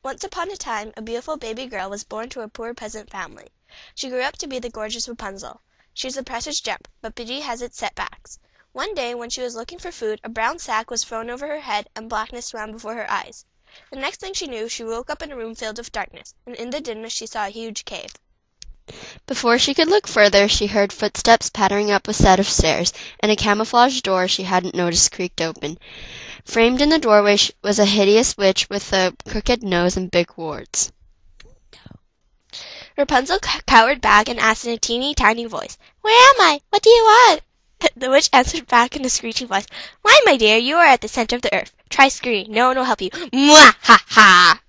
Once upon a time a beautiful baby girl was born to a poor peasant family. She grew up to be the gorgeous Rapunzel. She is a precious gem, but beauty has its setbacks. One day when she was looking for food, a brown sack was thrown over her head and blackness swam before her eyes. The next thing she knew, she woke up in a room filled with darkness, and in the dimness she saw a huge cave. Before she could look further, she heard footsteps pattering up a set of stairs, and a camouflaged door she hadn't noticed creaked open. Framed in the doorway was a hideous witch with a crooked nose and big warts. Rapunzel cowered back and asked in a teeny tiny voice, "Where am I? What do you want?" The witch answered back in a screeching voice, "Why, my dear, you are at the center of the earth. Try screaming. No one will help you. Mwah! Ha ha!"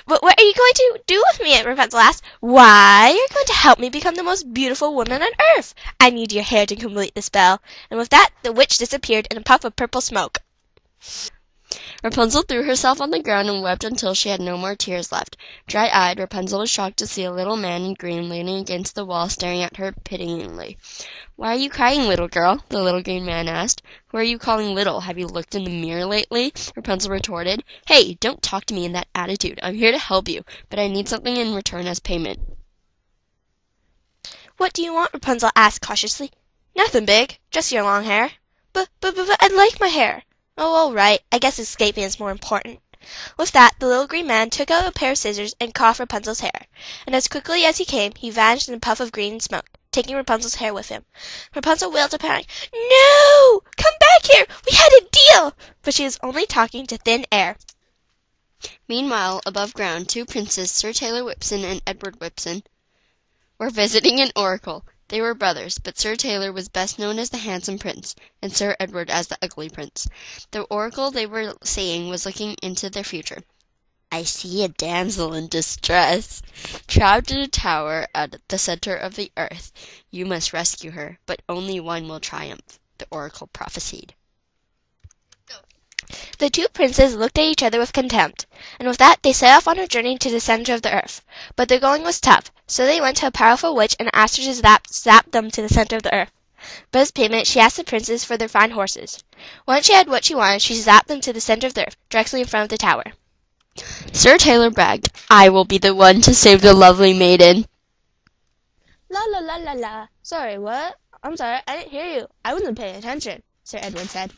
"But what are you going to do with me?" Rapunzel asked. "Why, you're going to help me become the most beautiful woman on earth. I need your hair to complete the spell." And with that, the witch disappeared in a puff of purple smoke. Rapunzel threw herself on the ground and wept until she had no more tears left. Dry-eyed, Rapunzel was shocked to see a little man in green leaning against the wall staring at her pityingly. "Why are you crying, little girl?" the little green man asked. "Who are you calling little? Have you looked in the mirror lately?" Rapunzel retorted. "Hey, don't talk to me in that attitude. I'm here to help you, but I need something in return as payment." "What do you want?" Rapunzel asked cautiously. "Nothing big, just your long hair." But I like my hair." "Oh, all right. I guess escaping is more important." With that, the little green man took out a pair of scissors and cut off Rapunzel's hair, and as quickly as he came, he vanished in a puff of green smoke, taking Rapunzel's hair with him. Rapunzel wailed to panic, "No! Come back here! We had a deal!" But she was only talking to thin air. Meanwhile, above ground, two princes, Sir Taylor Whipson and Edward Whipson, were visiting an oracle. They were brothers, but Sir Taylor was best known as the handsome prince, and Sir Edward as the ugly prince. The oracle they were seeing was looking into their future. "I see a damsel in distress, trapped in a tower at the center of the earth. You must rescue her, but only one will triumph," the oracle prophesied. The two princes looked at each other with contempt, and with that they set off on a journey to the center of the earth. But their going was tough, so they went to a powerful witch and asked her to zap them to the center of the earth. But as payment, she asked the princes for their fine horses. Once she had what she wanted, she zapped them to the center of the earth, directly in front of the tower. Sir Taylor bragged, "I will be the one to save the lovely maiden." La la la la la. Sorry, what? I'm sorry, I didn't hear you. I wasn't paying attention, Sir Edward said.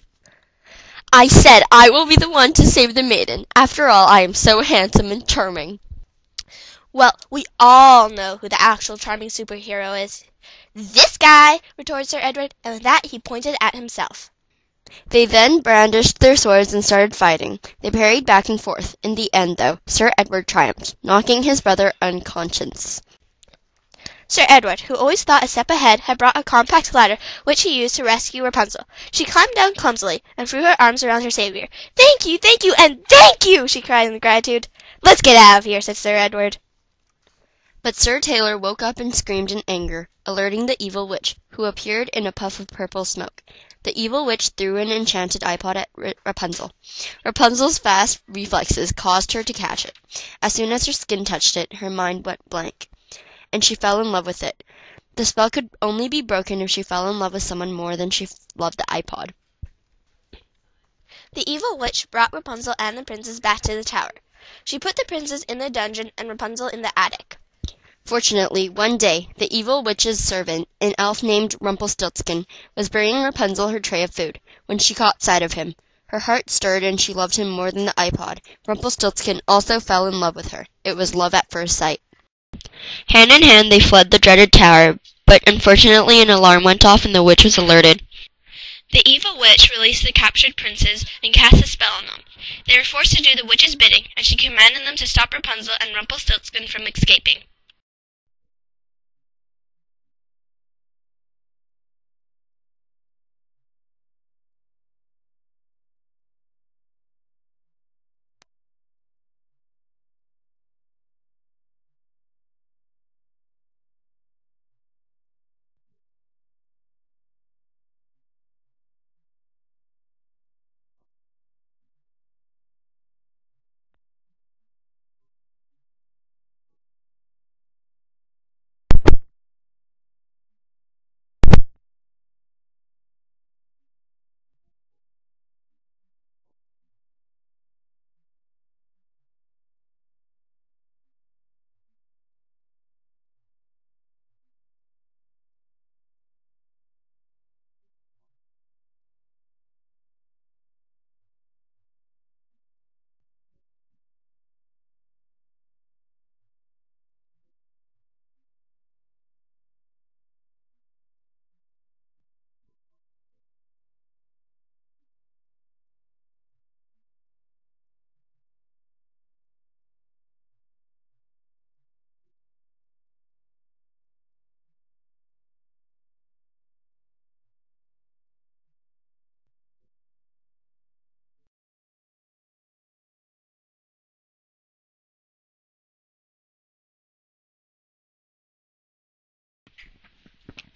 "I said I will be the one to save the maiden. After all, I am so handsome and charming." Well, we all know who the actual charming superhero is. "This guy," retorted Sir Edward, and with that he pointed at himself. They then brandished their swords and started fighting. They parried back and forth. In the end, though, Sir Edward triumphed, knocking his brother unconscious. Sir Edward, who always thought a step ahead, had brought a compact ladder, which he used to rescue Rapunzel. She climbed down clumsily, and threw her arms around her savior. "Thank you, and thank you!" she cried in gratitude. "Let's get out of here," said Sir Edward. But Sir Taylor woke up and screamed in anger, alerting the evil witch, who appeared in a puff of purple smoke. The evil witch threw an enchanted iPod at Rapunzel. Rapunzel's fast reflexes caused her to catch it. As soon as her skin touched it, her mind went blank, and she fell in love with it. The spell could only be broken if she fell in love with someone more than she loved the iPod. The evil witch brought Rapunzel and the princes back to the tower. She put the princes in the dungeon and Rapunzel in the attic. Fortunately, one day, the evil witch's servant, an elf named Rumpelstiltskin, was bringing Rapunzel her tray of food, when she caught sight of him. Her heart stirred and she loved him more than the iPod. Rumpelstiltskin also fell in love with her. It was love at first sight. Hand in hand they fled the dreaded tower, but unfortunately an alarm went off and the witch was alerted. The evil witch released the captured princes and cast a spell on them. They were forced to do the witch's bidding, and she commanded them to stop Rapunzel and Rumpelstiltskin from escaping.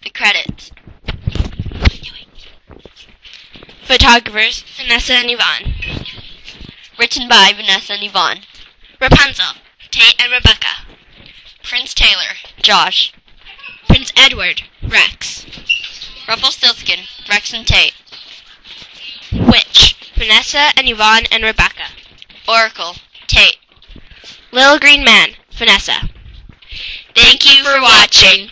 The credits. Photographers, Vanessa and Yvonne. Written by Vanessa and Yvonne. Rapunzel, Tate and Rebecca. Prince Taylor, Josh. Prince Edward, Rex. Rumpelstiltskin, Rex and Tate. Witch, Vanessa and Yvonne and Rebecca. Oracle, Tate. Little Green Man, Vanessa. Thank you for watching.